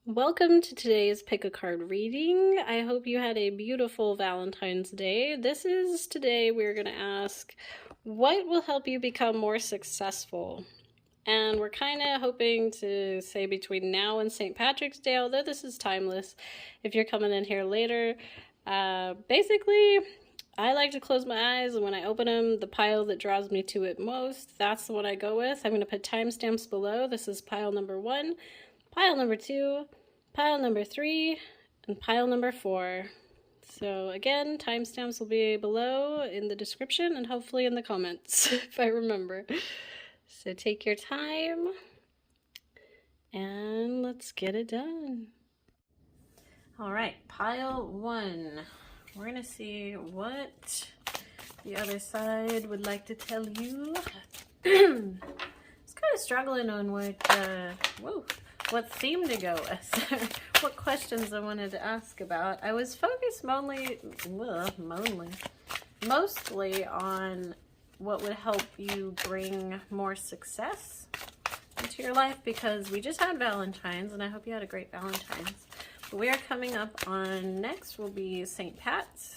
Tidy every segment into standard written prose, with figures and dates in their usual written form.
Welcome to today's pick a card reading. I hope you had a beautiful Valentine's Day. Today we're going to ask what will help you become more successful. And we're kind of hoping to say between now and St. Patrick's Day, although this is timeless if you're coming in here later. Basically, I like to close my eyes, and when I open them, the pile that draws me to it most, that's the one I go with. I'm going to put timestamps below. This is pile number 1, pile number 2, pile number 3, and pile number 4. So again, timestamps will be below in the description and hopefully in the comments if I remember. So take your time and let's get it done. All right, pile 1. We're gonna see what the other side would like to tell you. I was kind of struggling on what theme to go with, what questions I wanted to ask about. I was focused mostly on what would help you bring more success into your life, because we just had Valentine's and I hope you had a great Valentine's. But we are coming up on, next will be St. Pat's.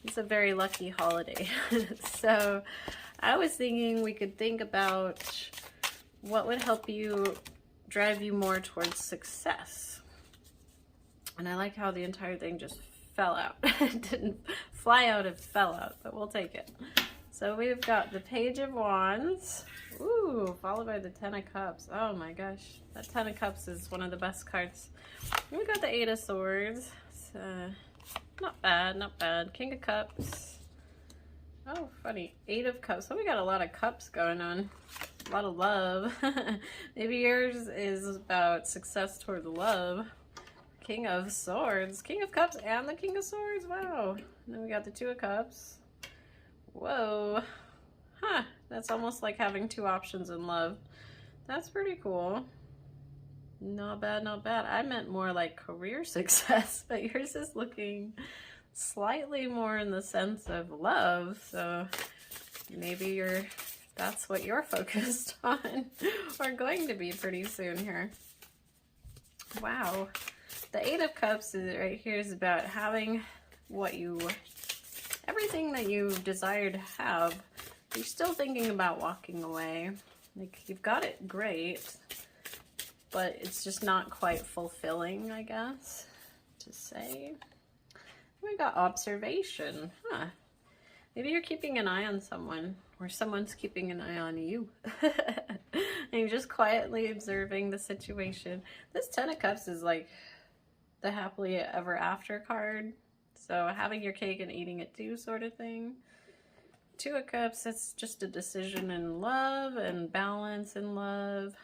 It's a very lucky holiday. So I was thinking we could think about what would help you drive you more towards success. And I like how the entire thing just fell out. It didn't fly out, it fell out, but we'll take it. So we've got the Page of Wands, ooh, followed by the Ten of Cups. Oh my gosh, that Ten of Cups is one of the best cards. And we got the Eight of Swords, so not bad, not bad. King of Cups, oh funny, Eight of Cups. So we got a lot of cups going on. A lot of love. Maybe yours is about success toward love. King of Swords, King of Cups, and the King of Swords. Wow. And then we got the Two of Cups. Whoa. Huh. That's almost like having two options in love. That's pretty cool. Not bad, not bad. I meant more like career success, but yours is looking slightly more in the sense of love. So maybe that's what you're focused on, or going to be pretty soon here. Wow. The Eight of Cups is right here is about having everything that you desire to have. You're still thinking about walking away. Like, you've got it great, but it's just not quite fulfilling, I guess, to say. We got observation. Huh. Maybe you're keeping an eye on someone, or someone's keeping an eye on you. And you're just quietly observing the situation. This Ten of Cups is like the happily ever after card. So having your cake and eating it too sort of thing. Two of Cups, it's just a decision in love and balance in love.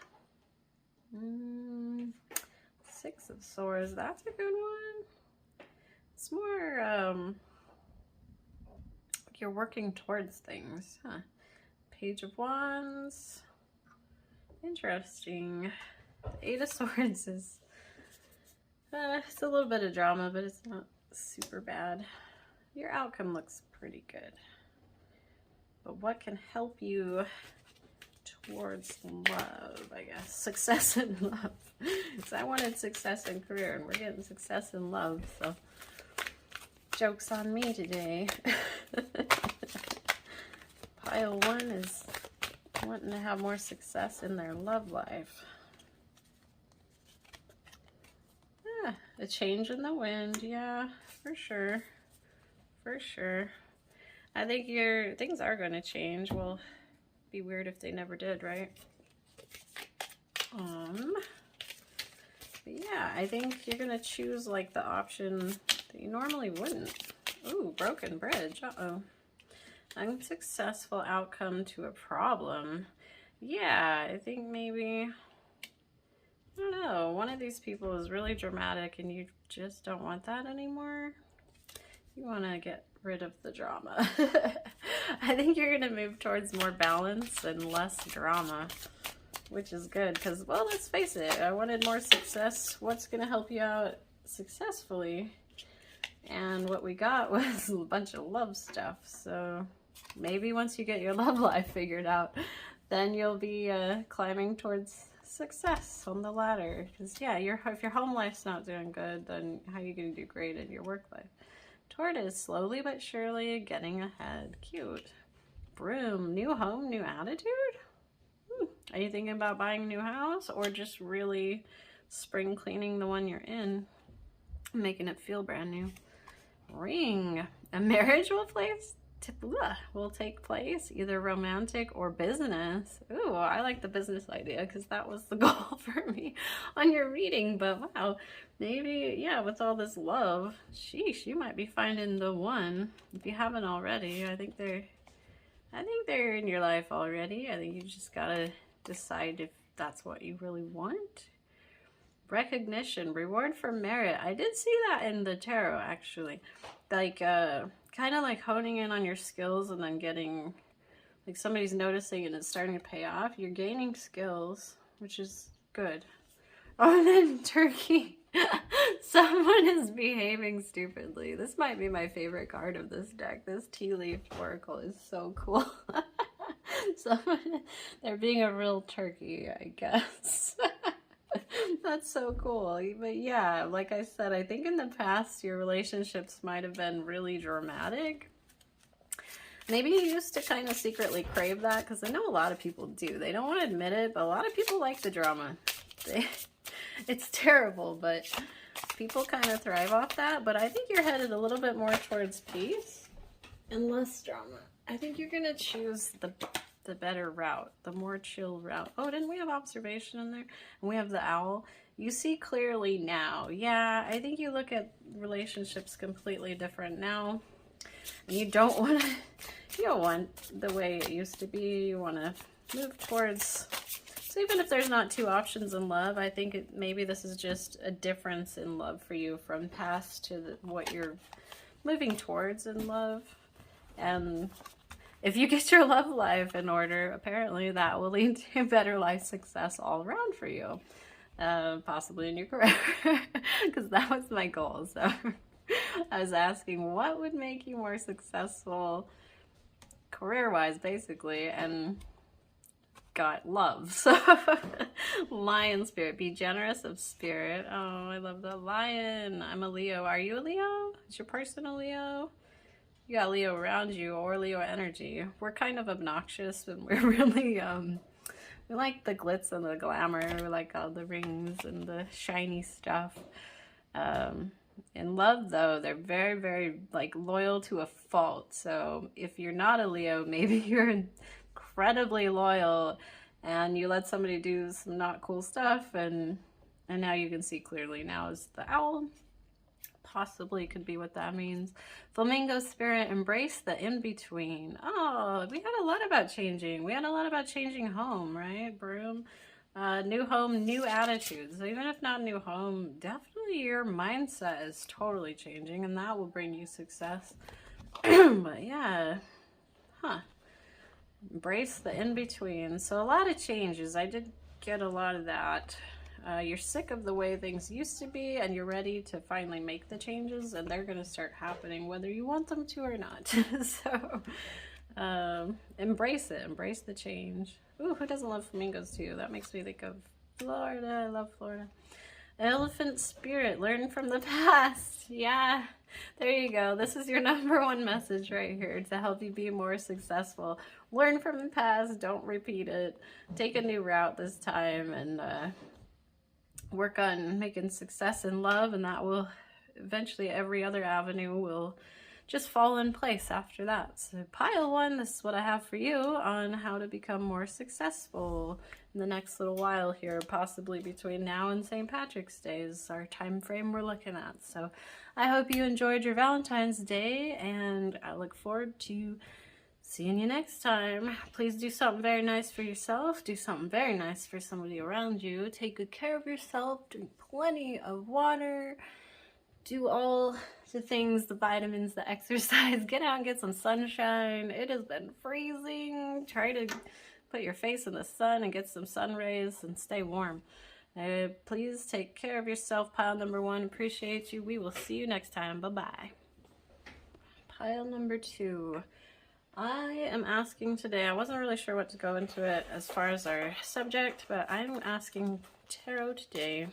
Six of Swords, that's a good one. It's more, you're working towards things, huh? Page of Wands, interesting. Eight of Swords is, it's a little bit of drama, but it's not super bad. Your outcome looks pretty good. But what can help you towards love, I guess? Success in love. Because I wanted success in career, and we're getting success in love, so joke's on me today. Pile 1 is wanting to have more success in their love life. Yeah, a change in the wind, yeah, for sure. For sure. I think your things are going to change. Well, be weird if they never did, right? But yeah, I think you're going to choose like the option that you normally wouldn't. Ooh, broken bridge. Uh-oh. Unsuccessful outcome to a problem. Yeah, I think maybe, I don't know, one of these people is really dramatic and you just don't want that anymore. You want to get rid of the drama. I think you're going to move towards more balance and less drama, which is good because, well, let's face it, I wanted more success. What's going to help you out successfully? And what we got was a bunch of love stuff. So maybe once you get your love life figured out, then you'll be climbing towards success on the ladder. Because, yeah, if your home life's not doing good, then how are you going to do great in your work life? Tortoise, slowly but surely getting ahead. Cute. Broom, new home, new attitude? Are you thinking about buying a new house or just really spring cleaning the one you're in, making it feel brand new? Ring, a marriage will take place, either romantic or business. Ooh, I like the business idea because that was the goal for me on your reading. But wow, maybe, yeah, with all this love, sheesh, you might be finding the one if you haven't already. I think they're in your life already. I think you just gotta decide if that's what you really want. Recognition, reward for merit. I did see that in the tarot, actually. Like, kind of like honing in on your skills and then getting, like, somebody's noticing and it's starting to pay off. You're gaining skills, which is good. Oh, and then turkey. Someone is behaving stupidly. This might be my favorite card of this deck. This tea leaf oracle is so cool. They're being a real turkey, I guess. That's so cool. But yeah, like I said, I think in the past your relationships might have been really dramatic. Maybe you used to kind of secretly crave that, because I know a lot of people do. They don't want to admit it, but a lot of people like the drama. It's terrible, but people kind of thrive off that. But I think you're headed a little bit more towards peace and less drama. I think you're going to choose the better route, the more chill route. Oh, didn't we have observation in there? And we have the owl. You see clearly now. Yeah, I think you look at relationships completely different now. And you don't want the way it used to be. You want to move towards, so even if there's not two options in love, I think maybe this is just a difference in love for you from past to what you're moving towards in love. And if you get your love life in order, apparently that will lead to better life success all around for you. Possibly in your career, because that was my goal. So I was asking what would make you more successful career-wise, basically, and got love. So lion spirit, be generous of spirit. Oh, I love the lion. I'm a Leo. Are you a Leo? Is your person a Leo? You got Leo around you, or Leo energy. We're kind of obnoxious, and we're really we like the glitz and the glamour. We like all the rings and the shiny stuff. In love, though, they're very, very, like, loyal to a fault. So if you're not a Leo, maybe you're incredibly loyal and you let somebody do some not cool stuff, and now you can see clearly. Now is the owl. Possibly could be what that means. Flamingo spirit, embrace the in-between. Oh, we had a lot about changing. We had a lot about changing home, right? Broom. New home, new attitudes. So even if not new home, definitely your mindset is totally changing, and that will bring you success. But yeah, embrace the in-between. So a lot of changes. I did get a lot of that. You're sick of the way things used to be, and you're ready to finally make the changes, and they're going to start happening whether you want them to or not. So embrace it. Embrace the change. Ooh, who doesn't love flamingos too? That makes me think of Florida. I love Florida. Elephant spirit, learn from the past. Yeah, there you go. This is your #1 message right here to help you be more successful. Learn from the past. Don't repeat it. Take a new route this time, and work on making success in love, and that will eventually, every other avenue will just fall in place after that. So pile 1, this is what I have for you on how to become more successful in the next little while here, possibly between now and St. Patrick's Day is our time frame we're looking at. So I hope you enjoyed your Valentine's Day, and I look forward to seeing you next time. Please do something very nice for yourself. Do something very nice for somebody around you. Take good care of yourself. Drink plenty of water. Do all the things, the vitamins, the exercise. Get out and get some sunshine. It has been freezing. Try to put your face in the sun and get some sun rays and stay warm. Please take care of yourself. Pile #1. Appreciate you. We will see you next time. Bye-bye. Pile #2. I am asking today, I wasn't really sure what to go into it as far as our subject, but I'm asking Tarot today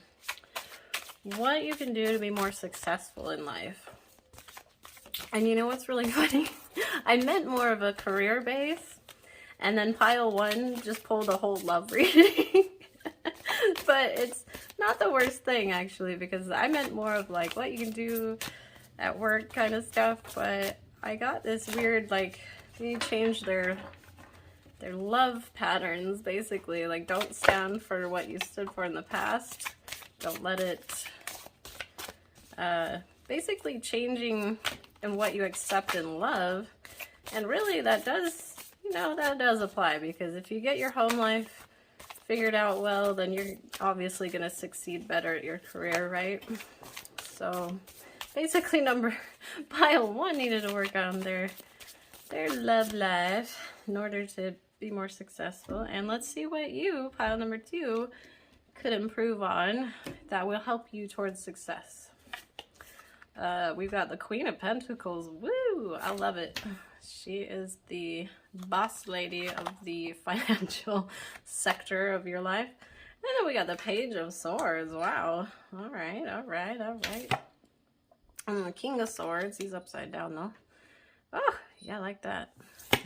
what you can do to be more successful in life. And you know what's really funny? I meant more of a career base, and then pile one just pulled a whole love reading. But it's not the worst thing, actually, because I meant more of like what you can do at work kind of stuff. But I got this weird, like, they change their love patterns, basically. Like, don't stand for what you stood for in the past. Don't let it, basically changing in what you accept in love. And really that does, you know, that does apply, because if you get your home life figured out well, then you're obviously going to succeed better at your career, right? So basically pile one needed to work on their love life in order to be more successful. And let's see what you, pile number two, could improve on that will help you towards success. We've got the Queen of Pentacles. Woo! I love it. She is the boss lady of the financial sector of your life. And then we got the Page of Swords. Wow. All right, all right, all right. And the King of Swords. He's upside down, though. Oh, yeah, I like that.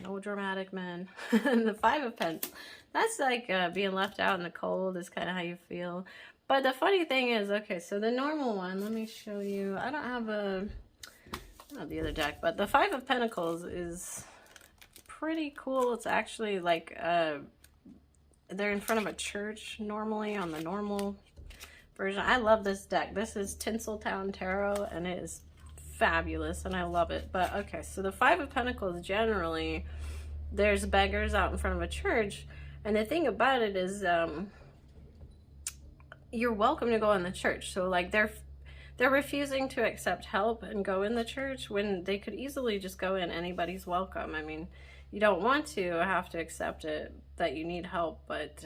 No dramatic men. And the Five of Pentacles. That's like being left out in the cold is kind of how you feel. But the funny thing is, okay, so the normal one, let me show you. I don't have the other deck, but the Five of Pentacles is pretty cool. It's actually like they're in front of a church normally on the normal version. I love this deck. This is Tinseltown Tarot, and it is fabulous, and I love it. But okay, so the Five of Pentacles, generally there's beggars out in front of a church, and the thing about it is you're welcome to go in the church. So like they're refusing to accept help and go in the church when they could easily just go in. Anybody's welcome. I mean, you don't want to have to accept it that you need help, but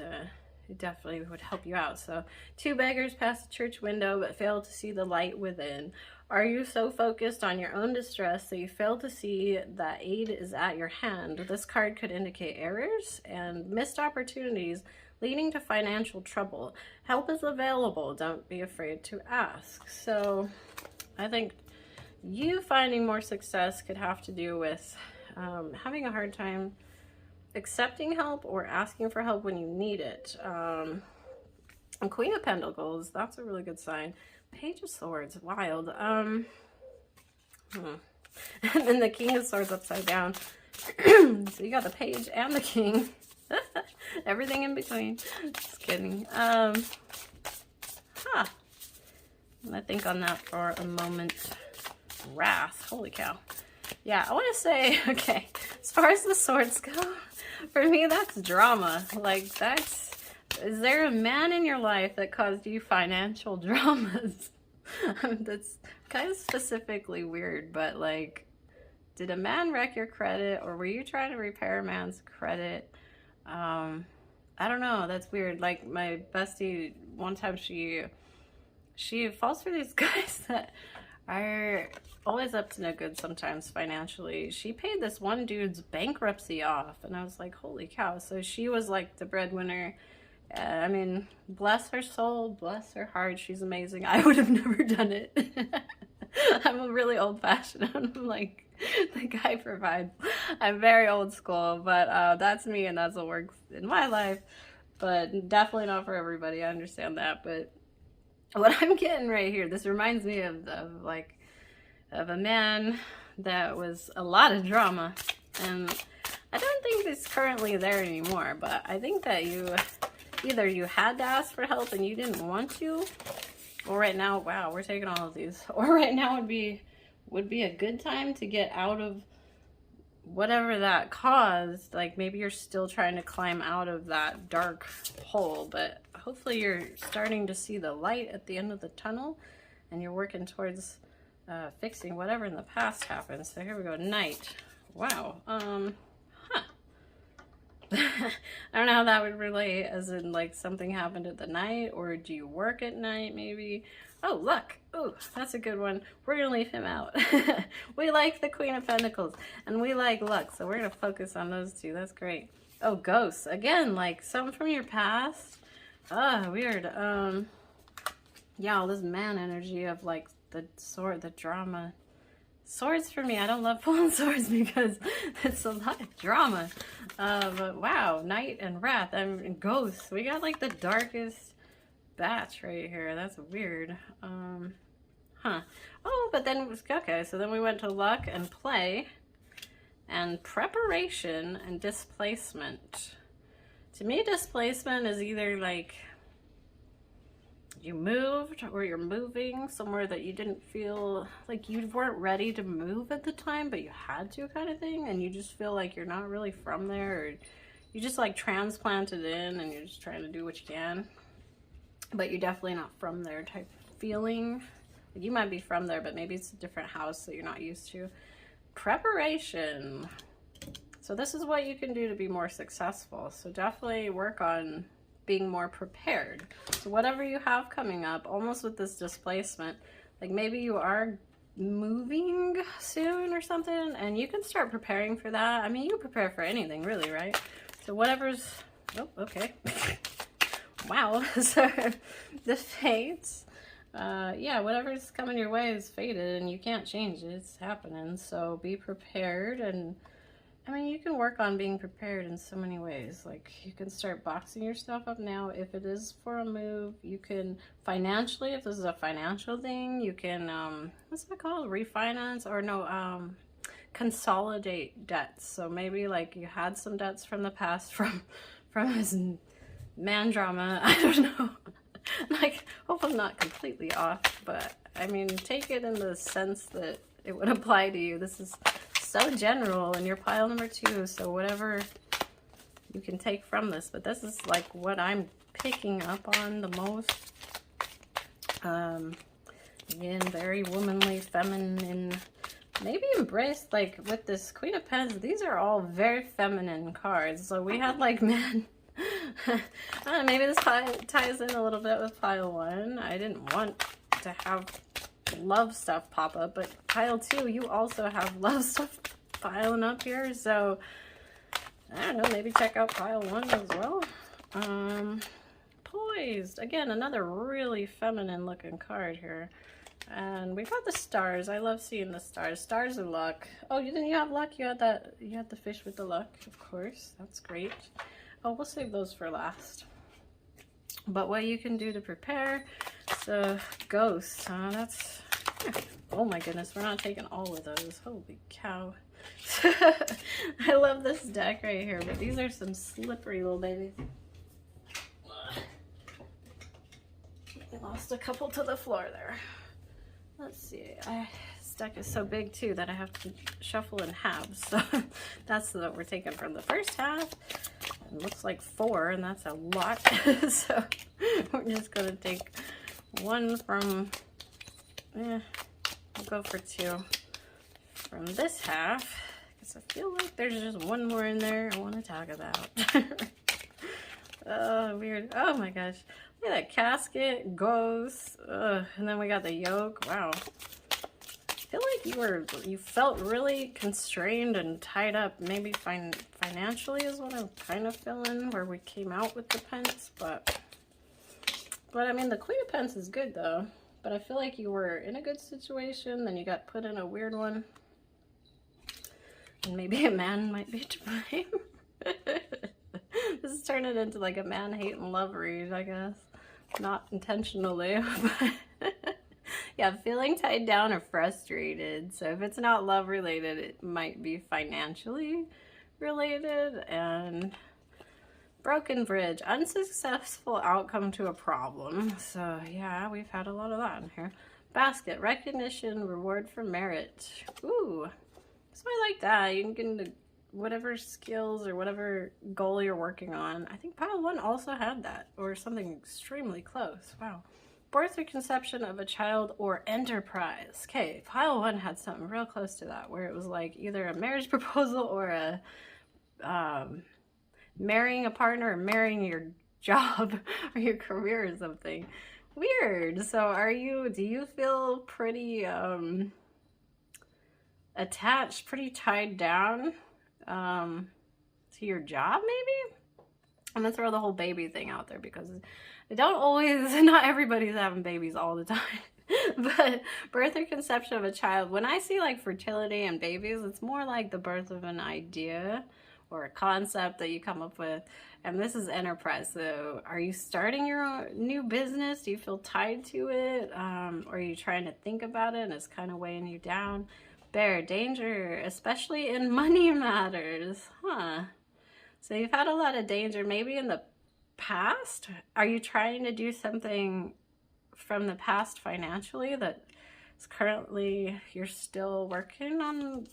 it definitely would help you out. So, two beggars pass the church window but fail to see the light within. Are you so focused on your own distress that you fail to see that aid is at your hand? This card could indicate errors and missed opportunities leading to financial trouble. Help is available. Don't be afraid to ask. So I think you finding more success could have to do with having a hard time accepting help or asking for help when you need it. And Queen of Pentacles, that's a really good sign. Page of Swords, wild. And then the King of Swords upside down. So you got the Page and the King. Everything in between. Just kidding. I'm gonna think on that for a moment. Wrath. Holy cow. Yeah, I want to say, okay, as far as the swords go, for me, that's drama. Like, is there a man in your life that caused you financial dramas? That's kind of specifically weird, but like, did a man wreck your credit, or were you trying to repair a man's credit? I don't know, that's weird. Like, my bestie, one time she falls for these guys that are always up to no good sometimes financially. She paid this one dude's bankruptcy off, and I was like, holy cow. So she was like the breadwinner. I mean, bless her soul, bless her heart, she's amazing. I would have never done it. I'm a really old-fashioned. I'm like, the guy provides. I'm very old school, but that's me, and that's what works in my life. But definitely not for everybody. I understand that. But what I'm getting right here, this reminds me of a man that was a lot of drama, and I don't think it's currently there anymore. But I think that either you had to ask for help and you didn't want to, or right now, wow, we're taking all of these, or right now would be a good time to get out of whatever that caused. Like, maybe you're still trying to climb out of that dark hole, but hopefully you're starting to see the light at the end of the tunnel, and you're working towards fixing whatever in the past happened. So here we go, Knight. Wow. I don't know how that would relate, as in like something happened at the night, or do you work at night maybe? Oh, luck. Oh, that's a good one. We're going to leave him out. We like the Queen of Pentacles and we like luck. So we're going to focus on those two. That's great. Oh, ghosts. Again, like something from your past. Ah, weird. Yeah, all this man energy of like the sword, the drama. Swords for me. I don't love pulling swords because it's a lot of drama. But wow, Knight and Wrath and Ghosts. We got like the darkest batch right here. That's weird. Huh. Oh, but then it was okay. So then we went to luck and play and preparation and displacement. To me, displacement is either like you moved or you're moving somewhere that you didn't feel like you weren't ready to move at the time, but you had to, kind of thing, and you just feel like you're not really from there, or you just like transplanted in and you're just trying to do what you can, but you're definitely not from there type feeling. Like you might be from there, but maybe it's a different house that you're not used to. Preparation. So this is what you can do to be more successful. So definitely work on being more prepared. So whatever you have coming up, almost with this displacement, like maybe you are moving soon or something, and you can start preparing for that. I mean, you prepare for anything really, right? So whatever's, oh, okay. Wow. So the fates, yeah, whatever's coming your way is fated and you can't change it. It's happening. So be prepared. And I mean, you can work on being prepared in so many ways. Like you can start boxing your stuff up now if it is for a move. You can financially, if this is a financial thing, you can, what's that called? Refinance, or no, consolidate debts. So maybe like you had some debts from the past from his man drama. I don't know. Like, hope I'm not completely off, but I mean, take it in the sense that it would apply to you. This is so general, and you're pile number 2, so whatever you can take from this, but this is like what I'm picking up on the most. Again, very womanly, feminine, maybe embraced, like with this Queen of Pentacles. These are all very feminine cards. So we had like men. I don't know, maybe this ties in a little bit with pile 1. I didn't want to have love stuff pop up, but pile 2, you also have love stuff piling up here. So I don't know, maybe check out pile 1 as well. Poised, again, another really feminine looking card here. And we've got the stars. I love seeing the stars. Stars are luck. Oh, didn't you have luck? You had that, you had the fish with the luck, of course. That's great. Oh, we'll save those for last. But what you can do to prepare, so ghosts, that's, oh my goodness, we're not taking all of those. Holy cow. I love this deck right here, but these are some slippery little babies. I lost a couple to the floor there. Let's see, this deck is so big too that I have to shuffle in halves. So that's what we're taking from the first half. It looks like 4, and that's a lot. So we're just gonna take one from, we'll go for 2 from this half, because I feel like there's just one more in there I want to talk about. Oh, weird. Oh my gosh. Look at that casket, ghost, and then we got the yoke. Wow. I feel like you felt really constrained and tied up. Maybe financially is what I'm kind of feeling, where we came out with the pence, but I mean, the Queen of Pence is good though. But I feel like you were in a good situation, then you got put in a weird one, and maybe a man might be to blame. This is turning into like a man hate and love read, I guess. Not intentionally, but yeah, feeling tied down or frustrated. So if it's not love related, it might be financially related. And broken bridge, unsuccessful outcome to a problem. So yeah, we've had a lot of that in here. Basket, recognition, reward for merit. Ooh, so I like that. You can get into whatever skills or whatever goal you're working on. I think pile 1 also had that, or something extremely close. Wow. Birth or conception of a child or enterprise. Okay, pile 1 had something real close to that, where it was like either a marriage proposal or a marrying a partner or marrying your job or your career or something. Weird. So do you feel pretty attached, pretty tied down to your job maybe? I'm gonna throw the whole baby thing out there because not everybody's having babies all the time. But birth or conception of a child, when I see like fertility and babies, it's more like the birth of an idea or a concept that you come up with. And this is enterprise. So are you starting your own new business? Do you feel tied to it? Or are you trying to think about it and it's kind of weighing you down? Bear, danger, especially in money matters. So you've had a lot of danger maybe in the past. Are you trying to do something from the past financially that is currently you're still working on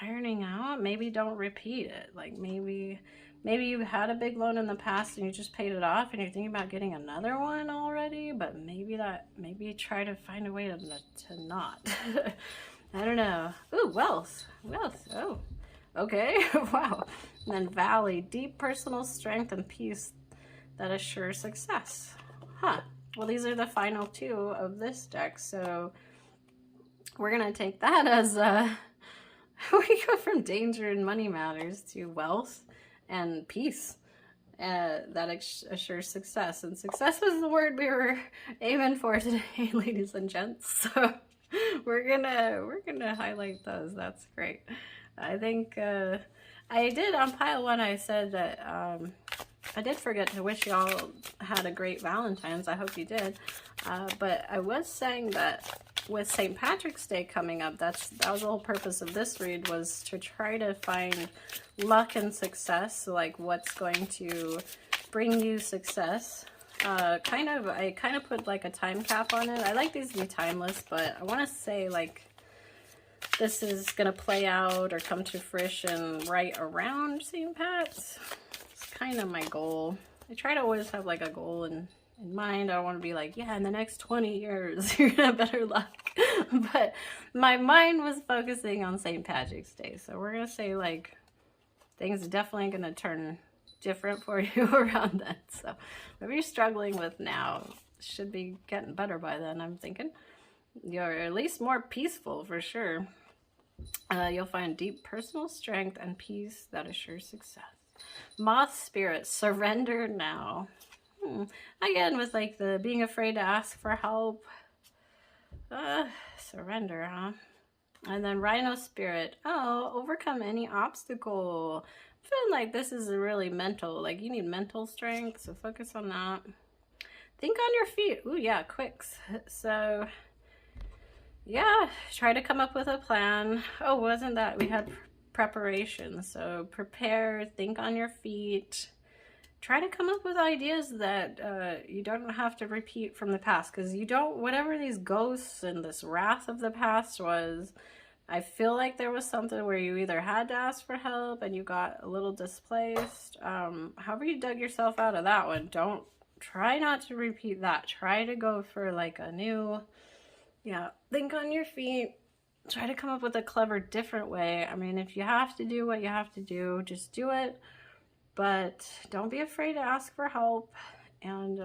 ironing out? Maybe don't repeat it. Like maybe you had a big loan in the past and you just paid it off and you're thinking about getting another one already, but maybe try to find a way to not. I don't know. Ooh, wealth. Oh, okay. Wow. And then valley, deep personal strength and peace that assures success. Well, these are the final two of this deck, so we're gonna take that as we go from danger and money matters to wealth and peace that assures success. And success was the word we were aiming for today, ladies and gents. So we're gonna highlight those. That's great. I think I did on pile one. I said that I did forget to wish y'all had a great Valentine's. I hope you did. But I was saying that with St. Patrick's Day coming up, that was the whole purpose of this read, was to try to find luck and success. So like what's going to bring you success. I kind of put like a time cap on it. I like these to be timeless, but I want to say like this is going to play out or come to fruition right around St. Pat's. Kind of my goal. I try to always have like a goal in mind. I don't want to be like, yeah, in the next 20 years you're gonna have better luck. But my mind was focusing on St. Patrick's Day, so we're gonna say like things are definitely gonna turn different for you around then. So whatever you're struggling with now should be getting better by then. I'm thinking you're at least more peaceful for sure. You'll find deep personal strength and peace that assures success. Moth spirit, surrender now. Again, with like the being afraid to ask for help. Surrender, huh? And then rhino spirit, overcome any obstacle. I feel like this is really mental, like you need mental strength, so focus on that. Think on your feet. Ooh, yeah, quicks. So yeah, try to come up with a plan. Oh, wasn't that we had preparation? So prepare, think on your feet, try to come up with ideas that you don't have to repeat from the past, because you don't, whatever these ghosts and this wrath of the past was, I feel like there was something where you either had to ask for help and you got a little displaced. However you dug yourself out of that one, try not to repeat that. Try to go for like a new, think on your feet. Try to come up with a clever, different way. I mean, if you have to do what you have to do, just do it. But don't be afraid to ask for help. And,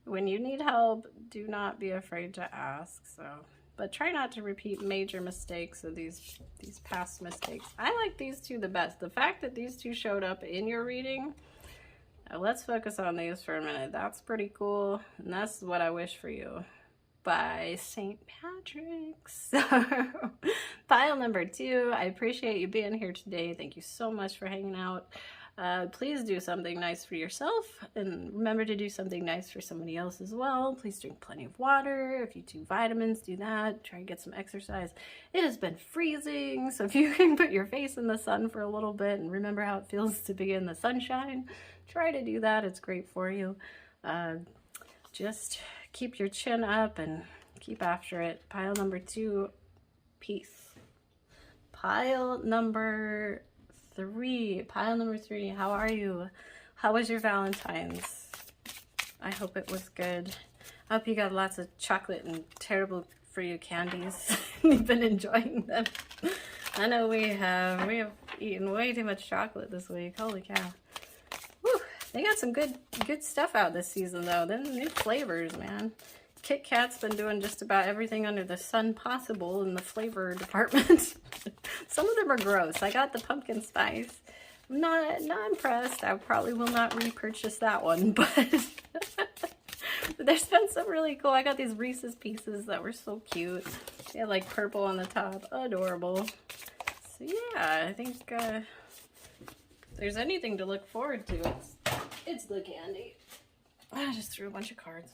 when you need help, do not be afraid to ask. So, but try not to repeat major mistakes of these past mistakes. I like these two the best. The fact that these two showed up in your reading, let's focus on these for a minute. That's pretty cool. And that's what I wish for you. By St. Patrick's. Pile number 2. I appreciate you being here today. Thank you so much for hanging out. Please do something nice for yourself, and remember to do something nice for somebody else as well. Please drink plenty of water. If you do vitamins, do that. Try to get some exercise. It has been freezing, so if you can put your face in the sun for a little bit and remember how it feels to be in the sunshine, try to do that. It's great for you. Just keep your chin up and keep after it. Pile number 2, peace. Pile number 3. Pile number 3, how are you? How was your Valentine's? I hope it was good. I hope you got lots of chocolate and terrible for you candies. You've been enjoying them. I know we have. We have eaten way too much chocolate this week. Holy cow. Whew. They got some good stuff out this season, though. Then new flavors, man. Kit Kat's been doing just about everything under the sun possible in the flavor department. Some of them are gross. I got the pumpkin spice. I'm not impressed. I probably will not repurchase that one, but there's been some really cool. I got these Reese's Pieces that were so cute. They had like purple on the top. Adorable. So yeah, I think if there's anything to look forward to, it's the candy. I just threw a bunch of cards.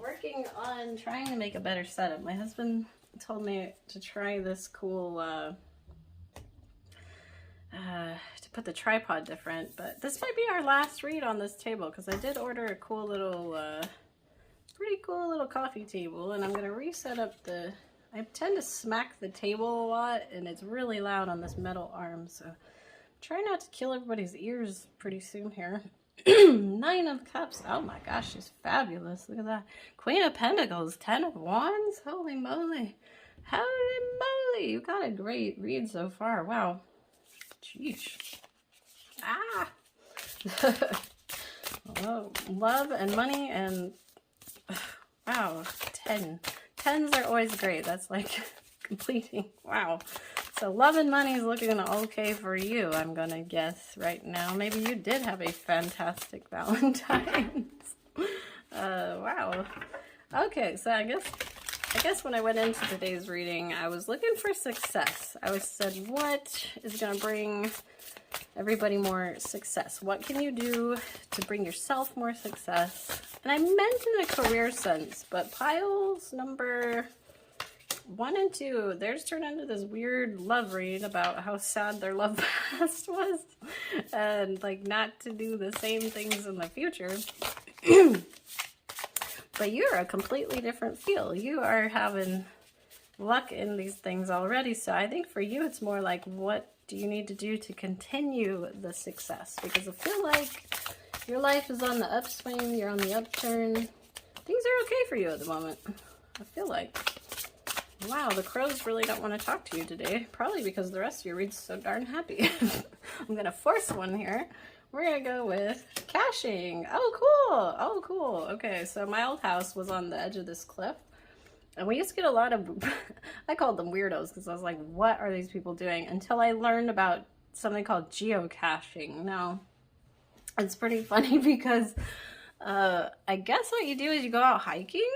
Working on trying to make a better setup. My husband told me to try this cool to put the tripod different, but this might be our last read on this table because I did order a cool little pretty cool little coffee table, and I'm gonna reset up I tend to smack the table a lot and it's really loud on this metal arm, so try not to kill everybody's ears pretty soon here. 9 of Cups. Oh my gosh, she's fabulous. Look at that. Queen of Pentacles. 10 of Wands. Holy moly. Holy moly. You got a great read so far. Wow. Jeez. Ah. Oh, love and money and wow. 10. 10s are always great. That's like completing. Wow. So love and money is looking okay for you, I'm gonna guess right now. Maybe you did have a fantastic Valentine's. Wow. Okay, so I guess when I went into today's reading, I was looking for success. I said, what is gonna bring everybody more success? What can you do to bring yourself more success? And I meant in a career sense, but piles number 1 and 2, theirs turned into this weird love read about how sad their love past was and like not to do the same things in the future. But you're a completely different feel. You are having luck in these things already. So I think for you, it's more like, what do you need to do to continue the success? Because I feel like your life is on the upswing. You're on the upturn. Things are okay for you at the moment. I feel like. Wow, the crows really don't want to talk to you today. Probably because the rest of your read's so darn happy. I'm going to force one here. We're going to go with caching. Oh, cool. Oh, cool. Okay, so my old house was on the edge of this cliff. And we used to get a lot of, I called them weirdos because I was like, what are these people doing? Until I learned about something called geocaching. Now, it's pretty funny because I guess what you do is you go out hiking,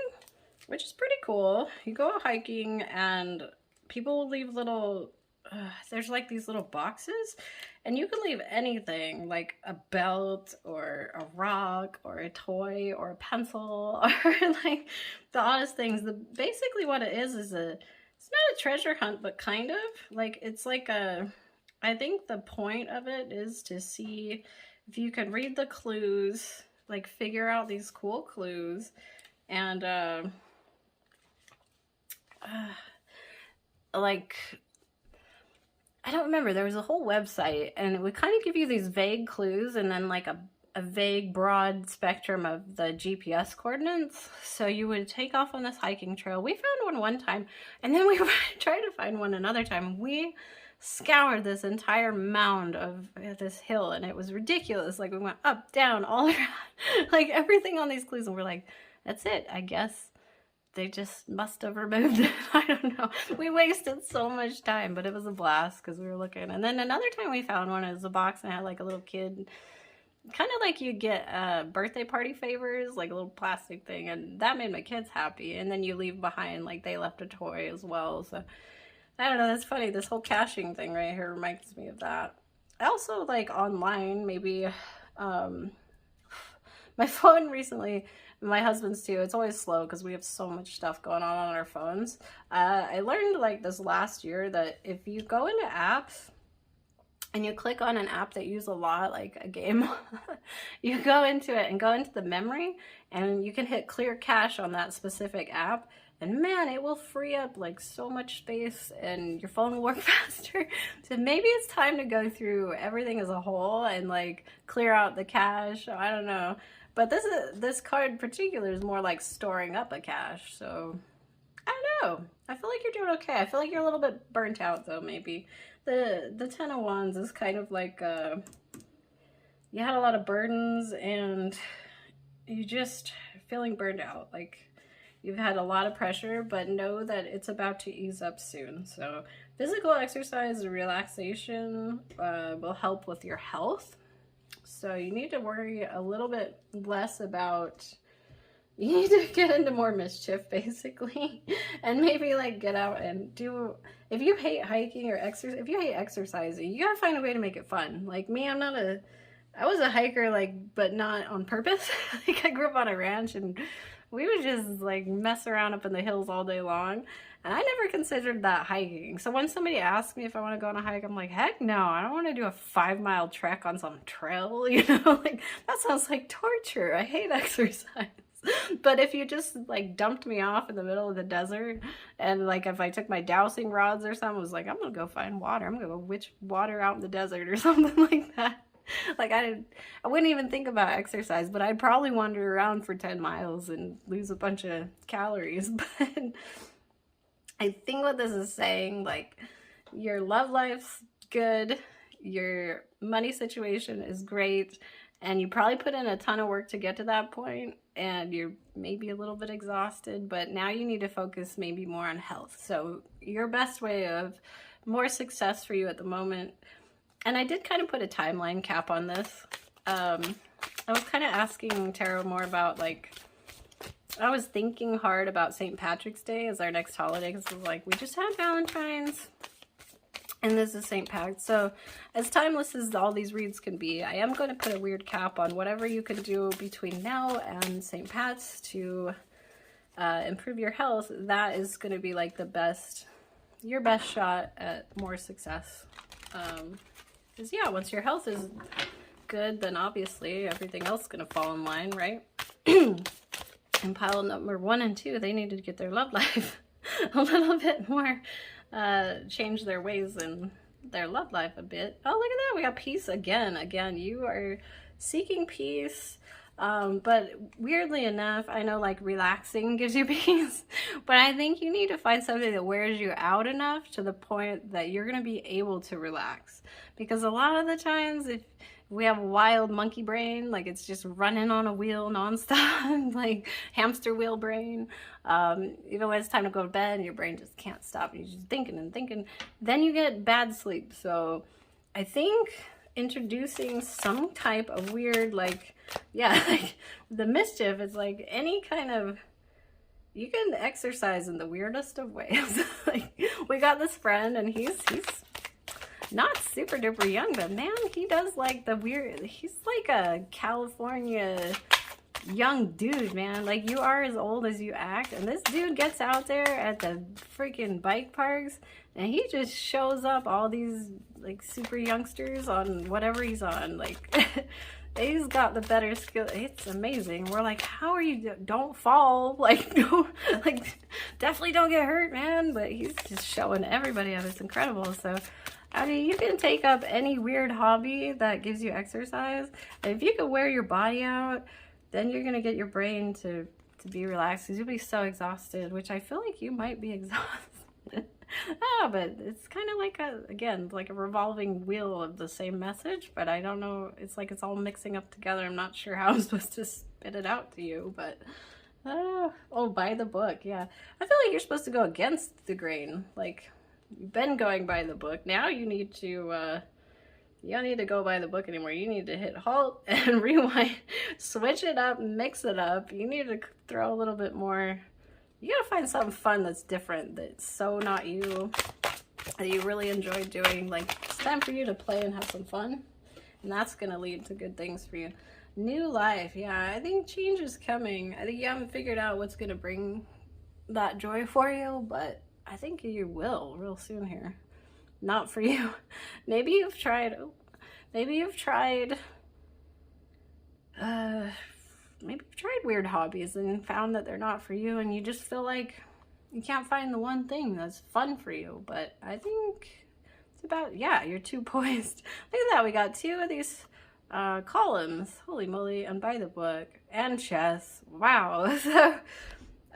which is pretty cool. You go out hiking and people will leave little, there's like these little boxes and you can leave anything like a belt or a rock or a toy or a pencil or like the oddest things. Basically what it is it's not a treasure hunt, but kind of like, it's like I think the point of it is to see if you can read the clues, like figure out these cool clues and, like, I don't remember, there was a whole website and it would kind of give you these vague clues and then like a vague broad spectrum of the GPS coordinates. So you would take off on this hiking trail. We found one time and then we tried to find one another time. We scoured this entire mound of this hill and it was ridiculous. Like we went up, down, all around, like everything on these clues, and we're like, that's it, I guess. They just must have removed it. I don't know. We wasted so much time, but it was a blast because we were looking. And then another time we found one, it was a box and it had like a little kid, kind of like you get birthday party favors, like a little plastic thing. And that made my kids happy. And then you leave behind, like they left a toy as well. So I don't know. That's funny. This whole caching thing right here reminds me of that. I also like online, maybe my phone recently, my husband's too, it's always slow because we have so much stuff going on our phones. I learned like this last year that if you go into apps and you click on an app that you use a lot, like a game, you go into it and go into the memory and you can hit clear cache on that specific app. And man, it will free up like so much space and your phone will work faster. So maybe it's time to go through everything as a whole and like clear out the cache. I don't know. But this card in particular is more like storing up a cache. So I don't know. I feel like you're doing okay. I feel like you're a little bit burnt out though, maybe. the Ten of Wands is kind of like you had a lot of burdens and you just feeling burned out. Like you've had a lot of pressure, but know that it's about to ease up soon. So physical exercise and relaxation will help with your health. So you need to worry a little bit less about, you need to get into more mischief basically, and maybe like get out and do, if you hate hiking or exercise, if you hate exercising, you gotta find a way to make it fun. Like me, I was a hiker, like, but not on purpose. Like I grew up on a ranch and we would just like mess around up in the hills all day long. And I never considered that hiking. So when somebody asks me if I want to go on a hike, I'm like, heck no, I don't want to do a 5-mile trek on some trail, you know, like that sounds like torture. I hate exercise. But if you just like dumped me off in the middle of the desert and like if I took my dowsing rods or something, I was like, I'm gonna go find water. I'm gonna go witch water out in the desert or something like that. Like I wouldn't even think about exercise, but I'd probably wander around for 10 miles and lose a bunch of calories. But I think what this is saying, like your love life's good, your money situation is great, and you probably put in a ton of work to get to that point, and you're maybe a little bit exhausted, but now you need to focus maybe more on health. So your best way of more success for you at the moment, and I did kind of put a timeline cap on this. I was kind of asking Tarot more about, like, I was thinking hard about St. Patrick's Day as our next holiday, because it was like, we just had Valentine's, and this is St. Pat. So as timeless as all these reads can be, I am going to put a weird cap on whatever you can do between now and St. Pat's to improve your health. That is going to be like the best, your best shot at more success. Because yeah, once your health is good, then obviously everything else is going to fall in line, right? And pile number 1 and 2, they needed to get their love life a little bit more, change their ways and their love life a bit. Oh, look at that. We got peace again. Again, you are seeking peace. But weirdly enough, I know like relaxing gives you peace, but I think you need to find something that wears you out enough to the point that you're going to be able to relax. Because a lot of the times, if we have a wild monkey brain, like it's just running on a wheel nonstop, like hamster wheel brain. Even when it's time to go to bed, your brain just can't stop. You're just thinking and thinking. Then you get bad sleep. So I think introducing some type of weird, like, yeah, like the mischief is like any kind of, you can exercise in the weirdest of ways. Like we got this friend and he's not super duper young, but man, he does like the weird, he's like a California young dude, man. Like you are as old as you act, and this dude gets out there at the freaking bike parks and he just shows up all these like super youngsters on whatever he's on. Like he's got the better skill. It's amazing. We're like, how are you? Don't fall. Like, no, like definitely don't get hurt, man. But he's just showing everybody up. It's incredible. So I mean, you can take up any weird hobby that gives you exercise. And if you can wear your body out, then you're going to get your brain to be relaxed, because you'll be so exhausted, which I feel like you might be exhausted. Ah, but it's kind of like again, like a revolving wheel of the same message, but I don't know. It's like it's all mixing up together. I'm not sure how I'm supposed to spit it out to you, but oh, buy the book. Yeah. I feel like you're supposed to go against the grain. Like, you've been going by the book. Now you need to, you don't need to go by the book anymore. You need to hit halt and rewind, switch it up, mix it up. You need to throw a little bit more. You gotta find something fun that's different, that's so not you, that you really enjoy doing. Like, it's time for you to play and have some fun, and that's gonna lead to good things for you. New life. Yeah, I think change is coming. I think you haven't figured out what's gonna bring that joy for you, but I think you will real soon here. Not for you. Maybe you've tried weird hobbies and found that they're not for you, and you just feel like you can't find the one thing that's fun for you. But I think it's about, yeah, you're too poised. Look at that, we got 2 of these columns. Holy moly, and by the book, and chess. Wow. So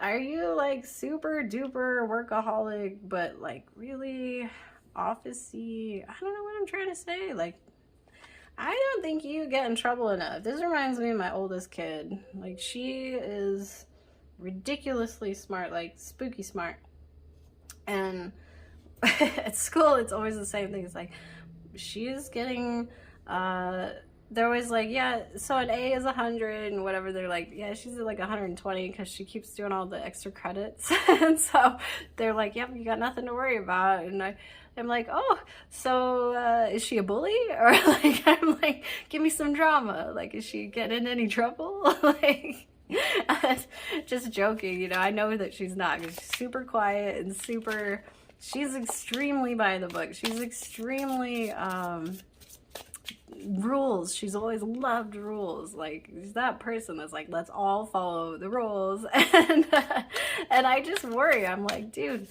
are you like super duper workaholic, but like really office-y. I don't know what I'm trying to say. Like, I don't think you get in trouble enough. This reminds me of my oldest kid. Like, she is ridiculously smart, like spooky smart. And at school, it's always the same thing. It's like, she's getting, they're always like, yeah, so an A is 100 and whatever. They're like, yeah, she's at like 120 because she keeps doing all the extra credits. And so they're like, yep, you got nothing to worry about. And I'm like, oh, so is she a bully? Or like, I'm like, give me some drama. Like, is she getting in any trouble? Like, just joking, you know. I know that she's not, because she's super quiet and super, she's extremely by the book. She's extremely rules. She's always loved rules. Like, she's that person that's like, let's all follow the rules. And I just worry. I'm like, dude,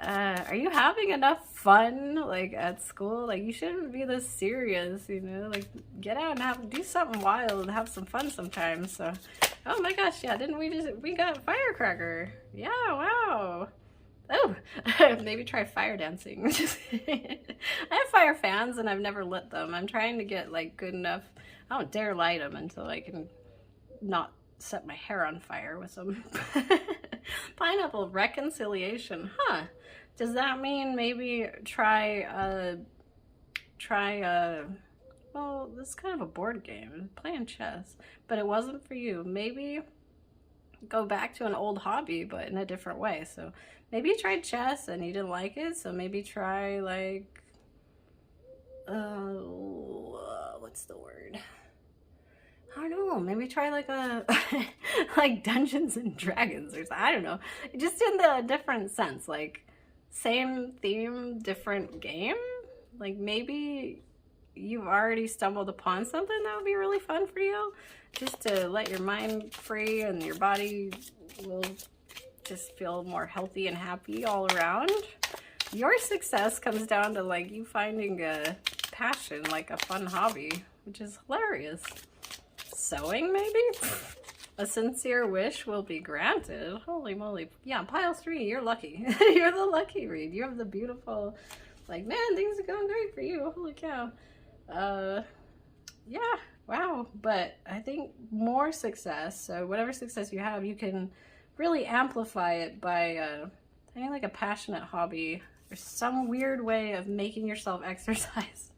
are you having enough fun, like, at school? Like, you shouldn't be this serious, you know? Like, get out and do something wild and have some fun sometimes. So, oh my gosh, yeah, didn't we got firecracker. Yeah, wow. Oh, maybe try fire dancing. I have fire fans and I've never lit them. I'm trying to get, like, good enough. I don't dare light them until I can not set my hair on fire with them. Pineapple reconciliation, huh? Does that mean maybe try well, this is kind of a board game, playing chess, but it wasn't for you. Maybe go back to an old hobby, but in a different way. So maybe you tried chess and you didn't like it, so maybe try, like, what's the word? I don't know, maybe try like a, like Dungeons and Dragons or something. I don't know. Just in the different sense, like same theme, different game. Like maybe you've already stumbled upon something that would be really fun for you, just to let your mind free and your body will just feel more healthy and happy all around. Your success comes down to, like, you finding a passion, like a fun hobby, which is hilarious. Sewing, maybe? A sincere wish will be granted. Holy moly. Yeah, pile 3, you're lucky. You're the lucky read. You have the beautiful, like, man, things are going great for you. Holy cow. Yeah, wow. But I think more success, so whatever success you have, you can really amplify it by finding like a passionate hobby or some weird way of making yourself exercise.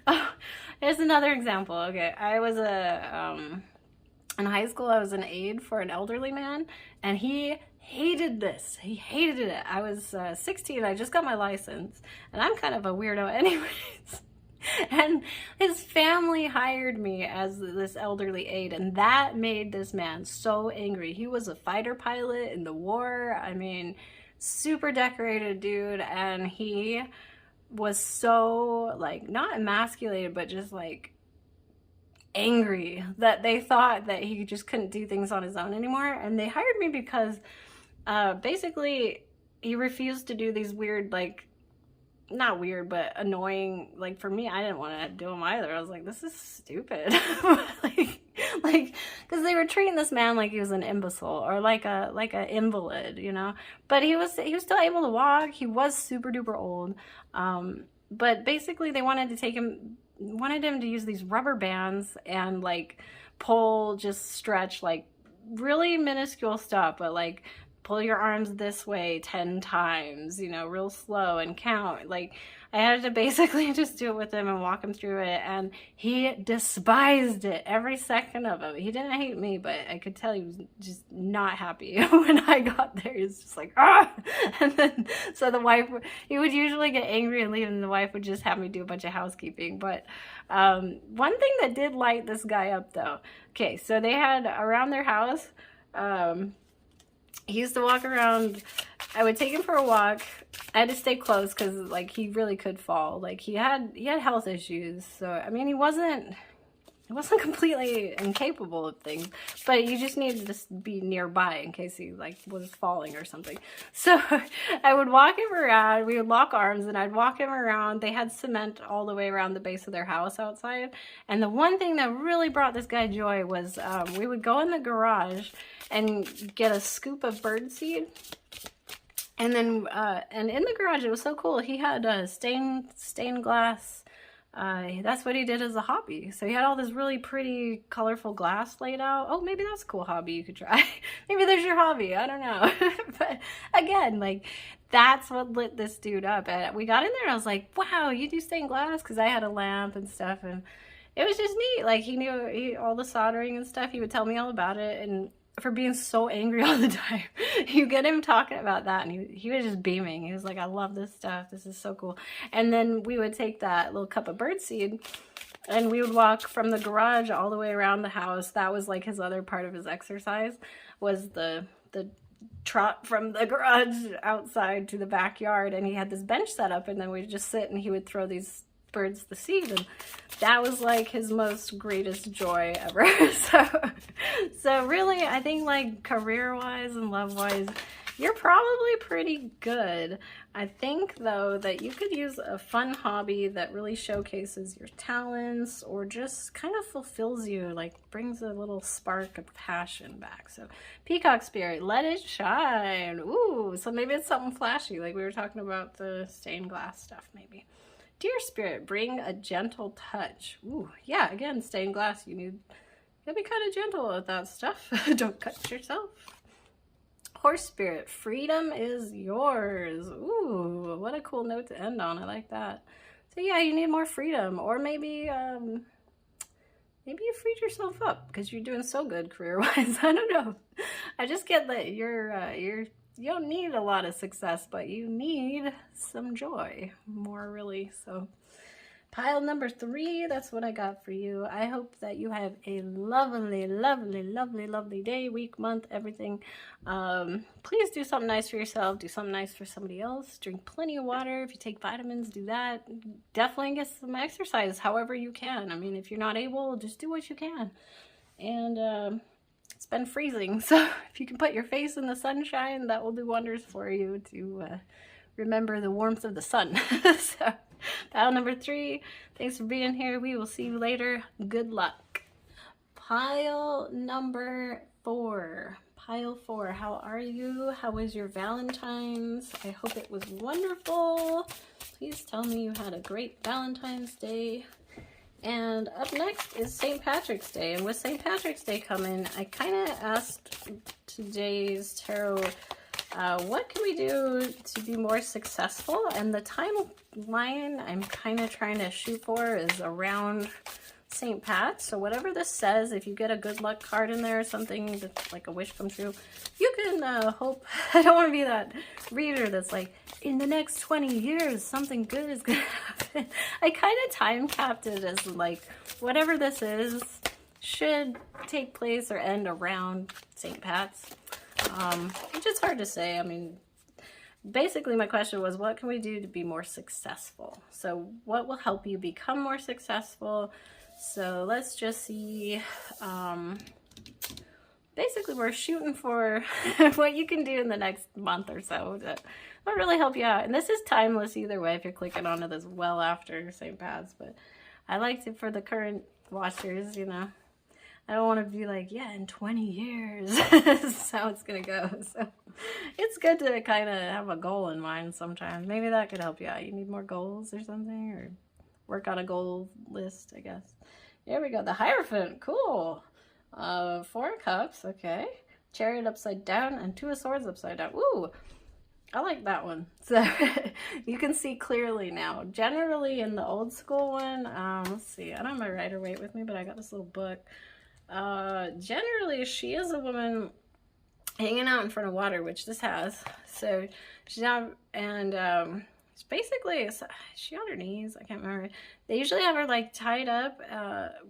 Oh, here's another example. Okay, I was in high school, I was an aide for an elderly man, and he hated this. He hated it. I was 16, I just got my license, and I'm kind of a weirdo anyways. And his family hired me as this elderly aide, and that made this man so angry. He was a fighter pilot in the war. I mean, super decorated dude, and he was so, like, not emasculated, but just like angry that they thought that he just couldn't do things on his own anymore. And they hired me because basically he refused to do these weird, like, not weird, but annoying, like, for me, I didn't want to do them either. I was like, this is stupid. like, because they were treating this man like he was an imbecile or like a invalid, you know. But he was still able to walk. He was super duper old. But basically, they wanted him to use these rubber bands and, like, pull, just stretch, like, really minuscule stuff, but, like, pull your arms this way 10 times, you know, real slow, and count. Like, I had to basically just do it with him and walk him through it, and he despised it, every second of it. He didn't hate me, but I could tell he was just not happy when I got there. He was just like, ah! And then, so the wife, he would usually get angry and leave, and the wife would just have me do a bunch of housekeeping. But one thing that did light this guy up, though, okay, so they had around their house, he used to walk around. I would take him for a walk. I had to stay close because, like, he really could fall. Like, he had health issues. So, I mean, he wasn't completely incapable of things, but you just needed to be nearby in case he, like, was falling or something. So I would walk him around. We would lock arms, and I'd walk him around. They had cement all the way around the base of their house outside. And the one thing that really brought this guy joy was we would go in the garage and get a scoop of birdseed, And then, and in the garage, it was so cool. He had stained glass. That's what he did as a hobby. So he had all this really pretty, colorful glass laid out. Oh, maybe that's a cool hobby you could try. Maybe there's your hobby. I don't know. But again, like, that's what lit this dude up. And we got in there and I was like, wow, you do stained glass? Because I had a lamp and stuff. And it was just neat. Like, he knew all the soldering and stuff. He would tell me all about it. And for being so angry all the time, you get him talking about that and he was just beaming. He was like, I love this stuff, this is so cool. And then we would take that little cup of birdseed and we would walk from the garage all the way around the house. That was like his other part of his exercise, was the trot from the garage outside to the backyard. And he had this bench set up and then we'd just sit and he would throw these birds the seed, and that was like his most greatest joy ever. So really, I think like career-wise and love-wise, you're probably pretty good. I think though that you could use a fun hobby that really showcases your talents or just kind of fulfills you, like brings a little spark of passion back. So Peacock Spirit, let it shine. Ooh, so maybe it's something flashy, like we were talking about the stained glass stuff maybe. Dear Spirit, bring a gentle touch. Ooh, yeah, again, stained glass, you gotta be kind of gentle with that stuff. Don't cut yourself. Horse Spirit, freedom is yours. Ooh, what a cool note to end on. I like that. So yeah, you need more freedom, or maybe maybe you freed yourself up because you're doing so good career-wise. I don't know. I just get that you don't need a lot of success, but you need some joy more, really. So pile number 3, that's what I got for you. I hope that you have a lovely, lovely, lovely, lovely day, week, month, everything. Please do something nice for yourself. Do something nice for somebody else. Drink plenty of water. If you take vitamins, do that. Definitely get some exercise however you can. I mean, if you're not able, just do what you can. And it's been freezing, so if you can put your face in the sunshine, that will do wonders for you to remember the warmth of the sun. So pile number 3, thanks for being here. We will see you later. Good luck. Pile number 4. Pile 4, how are you? How was your Valentine's? I hope it was wonderful. Please tell me you had a great Valentine's Day. And up next is St. Patrick's Day. And with St. Patrick's Day coming, I kind of asked today's tarot, what can we do to be more successful? And the timeline I'm kind of trying to shoot for is around St. Pat. So whatever this says, if you get a good luck card in there or something that's like a wish come true, you can hope. I don't want to be that reader that's like, in the next 20 years, something good is going to happen. I kind of time capped it as like, whatever this is should take place or end around St. Pat's, which is hard to say. I mean, basically my question was, what can we do to be more successful? So what will help you become more successful? So let's just see. Basically, we're shooting for what you can do in the next month or so that will really help you out. And this is timeless either way if you're clicking onto this well after St. Pat's. But I liked it for the current watchers, you know. I don't want to be like, yeah, in 20 years, that's how it's going to go. So it's good to kind of have a goal in mind sometimes. Maybe that could help you out. You need more goals or something, or work on a goal list, I guess. There we go. The Hierophant. Cool. 4 of Cups. Okay. Chariot upside down and 2 of Swords upside down. Ooh. I like that one. So you can see clearly now. Generally in the old school one, let's see. I don't have my Rider-Waite with me, but I got this little book. Generally, she is a woman hanging out in front of water, which this has. So she's out, and it's basically, is she on her knees? I can't remember. They usually have her like tied up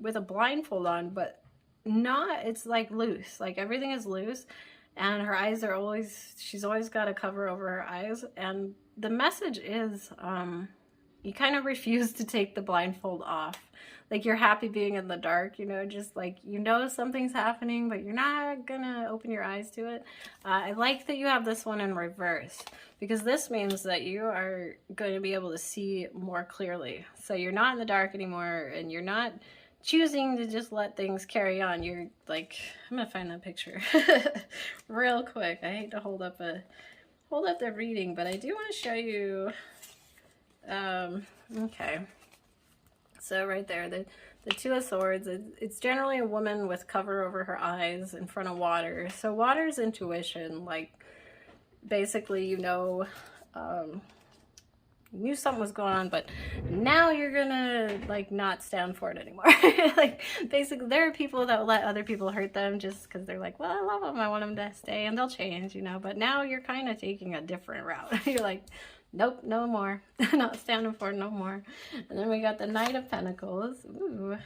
with a blindfold on, but not, it's like loose. Like everything is loose, and her eyes are always, she's always got a cover over her eyes. And the message is, you kind of refuse to take the blindfold off. Like you're happy being in the dark, you know, just like, you know, something's happening, but you're not gonna open your eyes to it. I like that you have this one in reverse, because this means that you are going to be able to see more clearly. So you're not in the dark anymore, and you're not choosing to just let things carry on. You're like, I'm gonna find that picture real quick. I hate to hold up a hold up the reading, but I do want to show you, okay. So right there, the Two of Swords, it's generally a woman with cover over her eyes in front of water. So water's intuition, like basically, you know, you knew something was going on, but now you're gonna like not stand for it anymore. Like basically, there are people that will let other people hurt them just because they're like, well, I love them, I want them to stay, and they'll change, you know. But now you're kind of taking a different route. You're like, nope, no more. Not standing for it no more. And then we got the Knight of Pentacles. Ooh.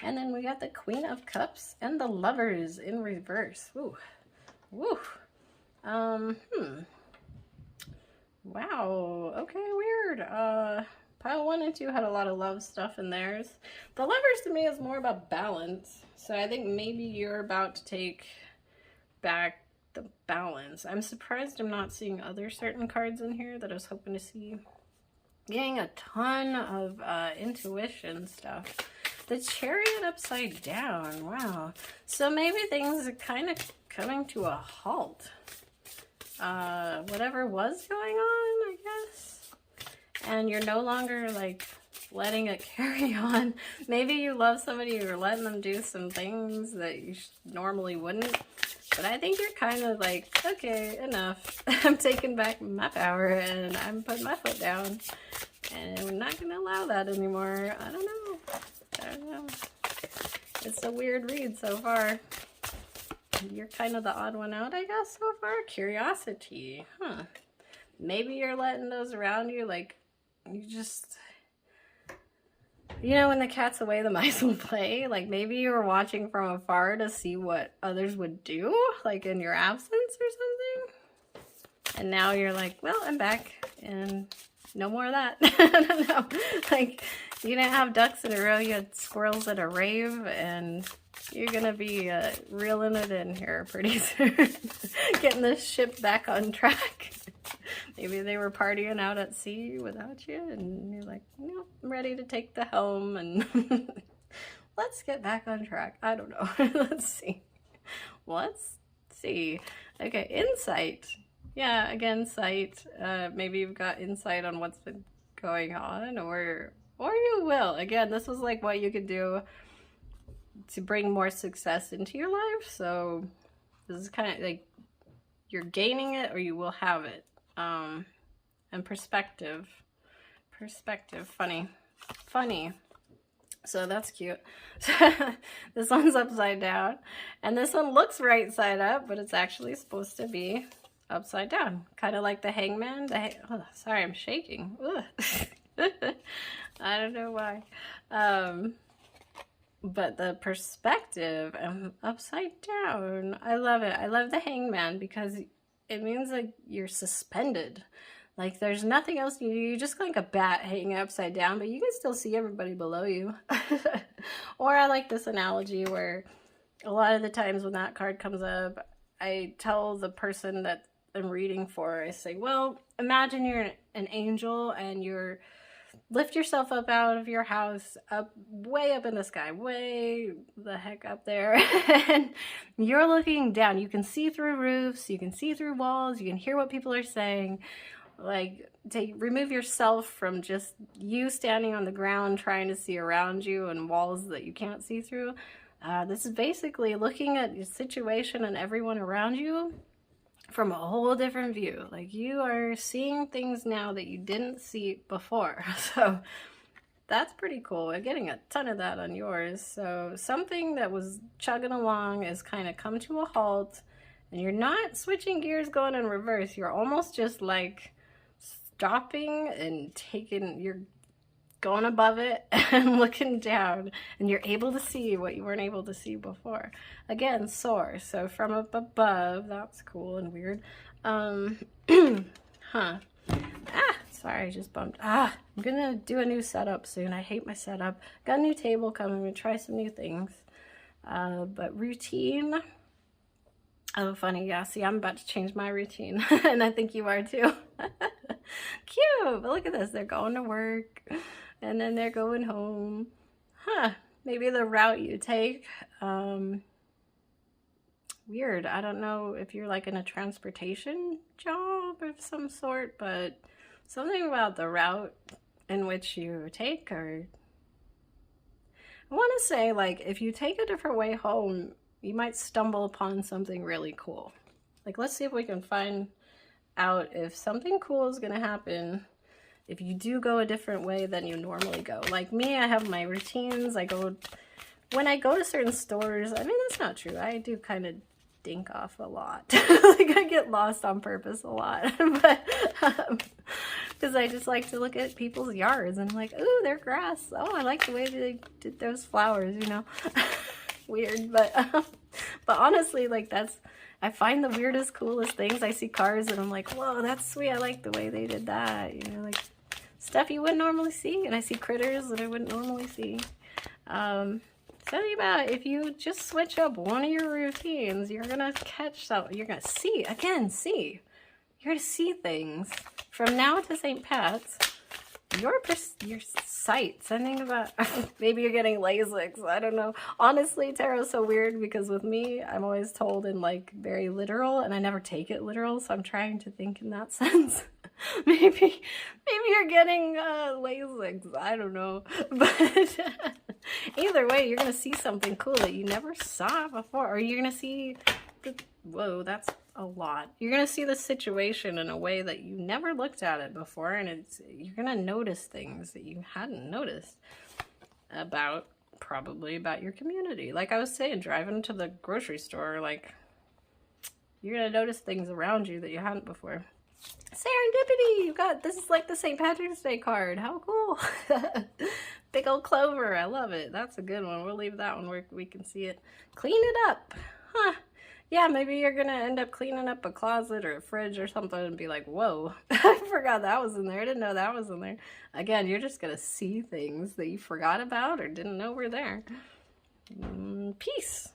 And then we got the Queen of Cups and the Lovers in reverse. Ooh. Woo. Wow, okay, weird. Pile 1 and 2 had a lot of love stuff in theirs. The Lovers to me is more about balance. So I think maybe you're about to take back the balance. I'm surprised I'm not seeing other certain cards in here that I was hoping to see. Getting a ton of intuition stuff. The Chariot upside down, wow. So maybe things are kind of coming to a halt. Whatever was going on, I guess. And you're no longer like letting it carry on. Maybe you love somebody, you're letting them do some things that you normally wouldn't. But I think you're kind of like, okay, enough. I'm taking back my power and I'm putting my foot down. And we're not going to allow that anymore. I don't know. I don't know. It's a weird read so far. You're kind of the odd one out, I guess, so far. Curiosity. Huh. Maybe you're letting those around you, like, you just... You know, when the cat's away, the mice will play. Like, maybe you were watching from afar to see what others would do, like in your absence or something. And now you're like, well, I'm back, and no more of that. I don't know. Like, you didn't have ducks in a row, you had squirrels at a rave, and you're gonna be reeling it in here pretty soon. Getting this ship back on track. Maybe they were partying out at sea without you, and you're like, no, I'm ready to take the helm, and let's get back on track. I don't know. Let's see. Let's see. Okay, insight. Yeah, again, sight. Maybe you've got insight on what's been going on, or you will. Again, this was like what you could do to bring more success into your life. So this is kind of like you're gaining it or you will have it. And perspective, funny. So that's cute. This one's upside down, and this one looks right side up, but it's actually supposed to be upside down, kind of like the Hangman. Oh, sorry, I'm shaking. I don't know why. But the perspective upside down, I love it. I love the Hangman because it means like you're suspended. Like there's nothing else you do. You're just like a bat hanging upside down, but you can still see everybody below you. Or I like this analogy where a lot of the times when that card comes up, I tell the person that I'm reading for, I say, well, imagine you're an angel and you're lift yourself up out of your house, up way up in the sky, way the heck up there, and you're looking down. You can see through roofs, you can see through walls, you can hear what people are saying. Like, remove yourself from just you standing on the ground trying to see around you and walls that you can't see through. This is basically looking at your situation and everyone around you from a whole different view. Like you are seeing things now that you didn't see before. So that's pretty cool. We're getting a ton of that on yours. So something that was chugging along is kind of come to a halt, and you're not switching gears going in reverse. You're almost just like stopping and you're going above it and looking down, and you're able to see what you weren't able to see before. Again, soar. So from up above, that's cool and weird. Sorry, I just bumped. I'm gonna do a new setup soon. I hate my setup. Got a new table coming. I'm gonna try some new things. But routine. Oh, funny. Yeah, see, I'm about to change my routine. And I think you are too. Cute. But look at this. They're going to work. And then they're going home. Maybe the route you take weird. I don't know if you're like in a transportation job of some sort, but something about the route in which you take, or I want to say, like, if you take a different way home, you might stumble upon something really cool. Like, let's see if we can find out if something cool is going to happen if you do go a different way than you normally go. Like me, I have my routines. When I go to certain stores, I mean, that's not true. I do kind of dink off a lot. Like, I get lost on purpose a lot. But, because I just like to look at people's yards and I'm like, ooh, their grass. Oh, I like the way they did those flowers, you know? Weird, but honestly, like, I find the weirdest, coolest things. I see cars and I'm like, whoa, that's sweet. I like the way they did that. You know, like stuff you wouldn't normally see. And I see critters that I wouldn't normally see. Something about if you just switch up one of your routines, you're going to catch something. You're going to see. You're going to see things. From now to St. Pat's, your sight, something about, maybe you're getting LASIK, I don't know. Honestly, tarot's so weird because with me, I'm always told in like very literal and I never take it literal, so I'm trying to think in that sense. maybe you're getting LASIK, I don't know. But either way, you're going to see something cool that you never saw before, or you're going to see, whoa, that's a lot. You're going to see the situation in a way that you never looked at it before, and you're going to notice things that you hadn't noticed probably about your community. Like I was saying, driving to the grocery store, like, you're going to notice things around you that you hadn't before. Serendipity! This is like the St. Patrick's Day card. How cool. Big old clover. I love it. That's a good one. We'll leave that one where we can see it. Clean it up. Huh. Yeah, maybe you're going to end up cleaning up a closet or a fridge or something and be like, whoa, I forgot that was in there. I didn't know that was in there. Again, you're just going to see things that you forgot about or didn't know were there. Peace.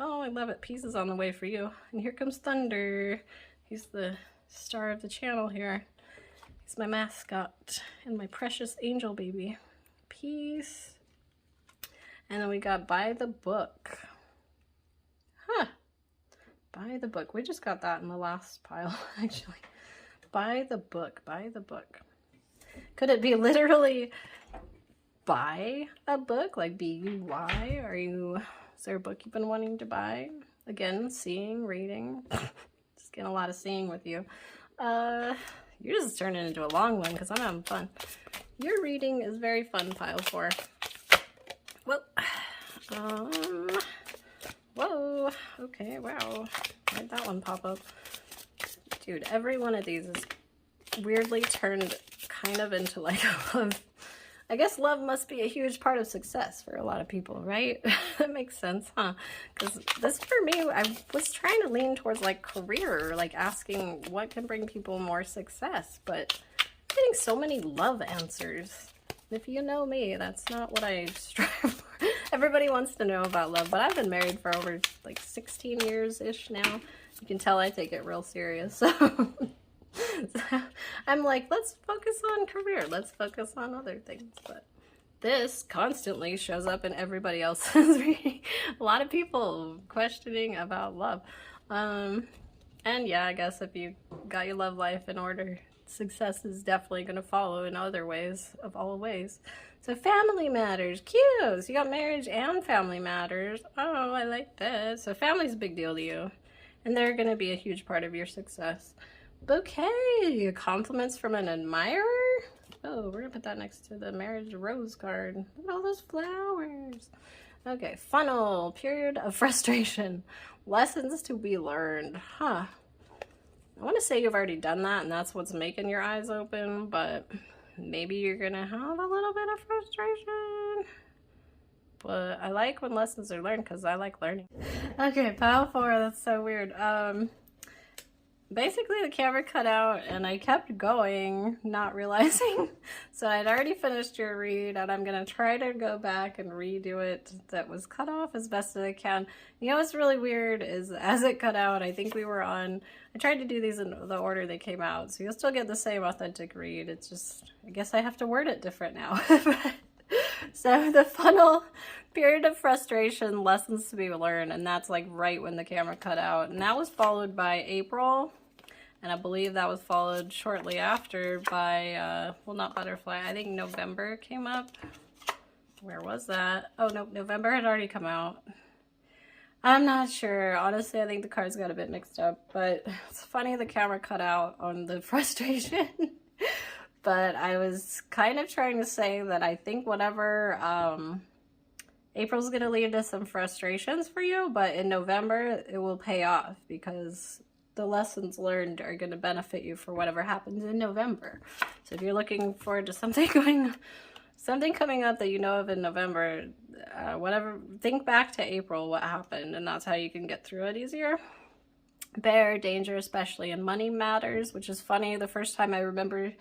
Oh, I love it. Peace is on the way for you. And here comes Thunder. He's the star of the channel here. He's my mascot and my precious angel baby. Peace. And then we got By the Book. Huh. By the book. We just got that in the last pile, actually. By the book. By the book. Could it be literally buy a book? Like B-U-Y? Is there a book you've been wanting to buy? Again, seeing, reading. Just getting a lot of seeing with you. You're just turning into a long one because I'm having fun. Your reading is very fun, pile 4. Well, whoa, okay, wow. Why'd that one pop up? Dude, every one of these is weirdly turned kind of into like a love. I guess love must be a huge part of success for a lot of people, right? That makes sense, huh? Because this, for me, I was trying to lean towards like career, like asking what can bring people more success, but I'm getting so many love answers. If you know me, that's not what I strive for. Everybody wants to know about love, but I've been married for over like 16 years-ish now. You can tell I take it real serious. So I'm like, let's focus on career. Let's focus on other things. But this constantly shows up in everybody else's reading. A lot of people questioning about love. And yeah, I guess if you got your love life in order, success is definitely going to follow in other ways, of all ways. So family matters, cute. So you got marriage and family matters. Oh, I like that. So family's a big deal to you, and they're going to be a huge part of your success. Bouquet, compliments from an admirer. Oh, we're going to put that next to the marriage rose card. Look at all those flowers. Okay, funnel, period of frustration. Lessons to be learned. Huh. I want to say you've already done that and that's what's making your eyes open, but maybe you're going to have a little bit of frustration. But I like when lessons are learned because I like learning. Okay, pile 4, that's so weird. Basically the camera cut out and I kept going, not realizing. So I'd already finished your read and I'm going to try to go back and redo it that was cut off as best as I can. You know what's really weird is as it cut out, I think we were on, I tried to do these in the order they came out. So you'll still get the same authentic read. It's just, I guess I have to word it different now. So the funnel, period of frustration, lessons to be learned, and that's like right when the camera cut out. And that was followed by April, and I believe that was followed shortly after by, well, not butterfly, I think November came up. Where was that? Oh, no, November had already come out. I'm not sure. Honestly, I think the cards got a bit mixed up, but it's funny the camera cut out on the frustration. But I was kind of trying to say that I think whatever April's going to lead to some frustrations for you, but in November it will pay off because the lessons learned are going to benefit you for whatever happens in November. So if you're looking forward to something coming up that you know of in November, whatever, think back to April, what happened, and that's how you can get through it easier. Bear, danger, especially in money matters, which is funny. The first time I remember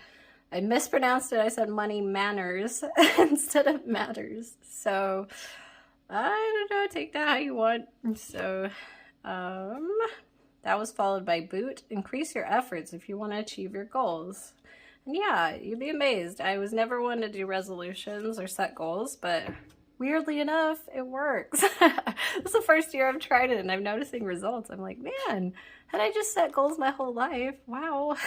I mispronounced it. I said money manners instead of matters. So I don't know, take that how you want. So that was followed by boot. Increase your efforts if you want to achieve your goals. And yeah, you'd be amazed. I was never one to do resolutions or set goals, but weirdly enough, it works. This is the first year I've tried it and I'm noticing results. I'm like, man, had I just set goals my whole life? Wow.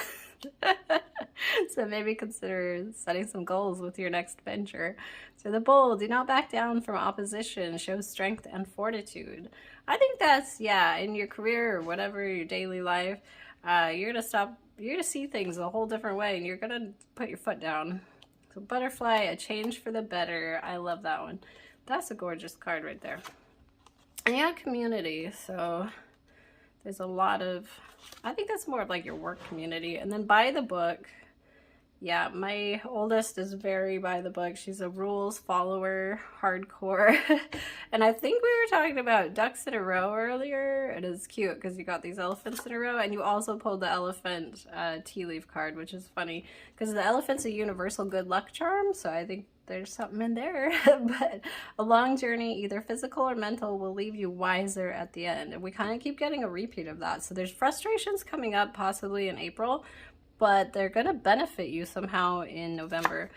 So maybe consider setting some goals with your next venture. So the bull, do not back down from opposition, show strength and fortitude. I think that's, yeah, in your career or whatever, your daily life, you're gonna see things a whole different way and you're gonna put your foot down. So butterfly, a change for the better. I love that one. That's a gorgeous card right there. And yeah, community. So there's a lot of, I think that's more of like your work community. And then by the book, yeah, my oldest is very by the book. She's a rules follower, hardcore. And I think we were talking about ducks in a row earlier. It is cute because you got these elephants in a row, and you also pulled the elephant tea leaf card, which is funny because the elephant's a universal good luck charm. So I think there's something in there. But a long journey, either physical or mental, will leave you wiser at the end. And we kind of keep getting a repeat of that. So there's frustrations coming up possibly in April, but they're going to benefit you somehow in November.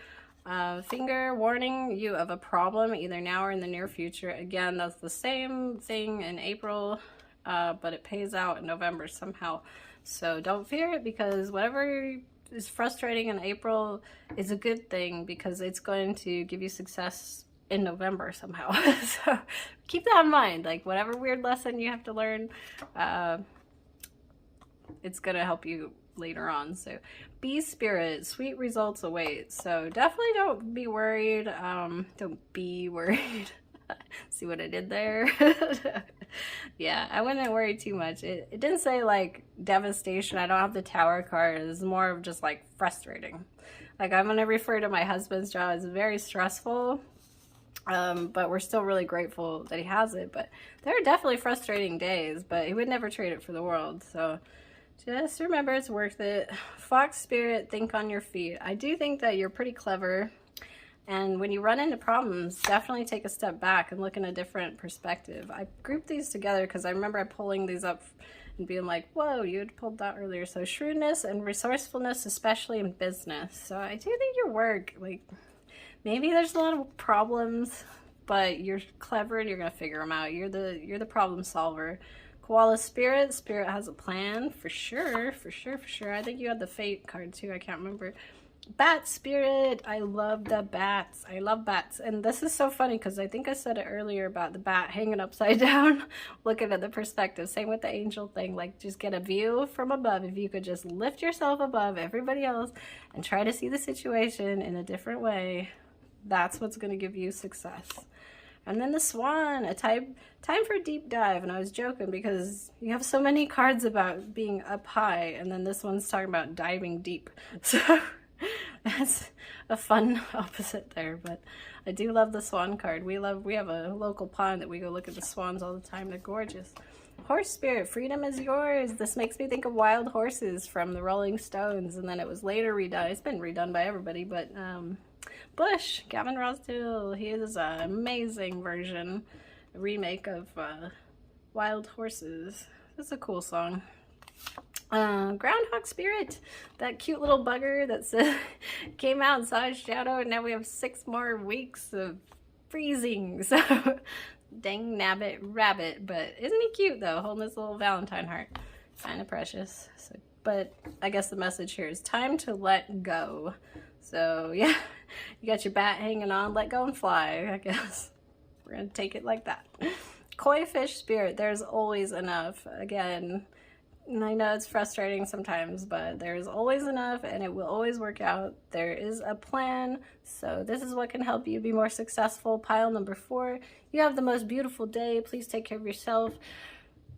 Finger warning you of a problem either now or in the near future. Again, that's the same thing in April, but it pays out in November somehow. So don't fear it, because whatever is frustrating in April is a good thing, because it's going to give you success in November somehow. So keep that in mind. Like whatever weird lesson you have to learn, it's going to help you later on. So be spirit, sweet results await. So definitely don't be worried. Don't be worried. See what I did there? Yeah, I wouldn't worry too much. It didn't say like devastation. I don't have the tower card. It's more of just like frustrating. Like I'm going to refer to my husband's job as very stressful. But we're still really grateful that he has it. But there are definitely frustrating days, but he would never trade it for the world. So just remember, it's worth it. Fox spirit, think on your feet. I do think that you're pretty clever. And when you run into problems, definitely take a step back and look in a different perspective. I grouped these together because I remember pulling these up and being like, whoa, you had pulled that earlier. So shrewdness and resourcefulness, especially in business. So I do think your work, like, maybe there's a lot of problems, but you're clever and you're going to figure them out. You're the problem solver. Koala spirit. Spirit has a plan, for sure, for sure, for sure. I think you had the fate card too. I can't remember. Bat spirit. I love the bats. I love bats. And this is so funny because I think I said it earlier about the bat hanging upside down, looking at the perspective. Same with the angel thing. Like, just get a view from above. If you could just lift yourself above everybody else and try to see the situation in a different way, that's what's going to give you success. And then the swan, a time for a deep dive. And I was joking because you have so many cards about being up high, and then this one's talking about diving deep. So that's a fun opposite there. But I do love the swan card. We have a local pond that we go look at the swans all the time. They're gorgeous. Horse spirit, freedom is yours. This makes me think of Wild Horses from the Rolling Stones, and then it was later redone. It's been redone by everybody, but Bush, Gavin Rossdale, he is an amazing version, a remake of Wild Horses. That's a cool song. Groundhog spirit, that cute little bugger that came out and saw his shadow, and now we have 6 more weeks of freezing. So dang nabbit rabbit, but isn't he cute though, holding this little Valentine heart? Kind of precious. So, but I guess the message here is time to let go. So yeah, you got your bat hanging on, let go and fly, I guess. We're gonna take it like that. Koi fish spirit, there's always enough. Again, and I know it's frustrating sometimes, but there's always enough and it will always work out. There is a plan. So this is what can help you be more successful. Pile number 4, you have the most beautiful day. Please take care of yourself.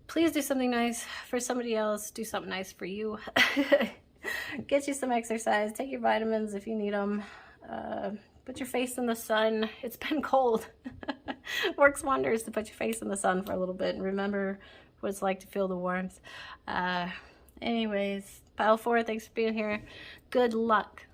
Please do something nice for somebody else. Do something nice for you. Get you some exercise. Take your vitamins if you need them. Put your face in the sun. It's been cold. Works wonders to put your face in the sun for a little bit and remember what it's like to feel the warmth. Anyways, pile 4, thanks for being here. Good luck.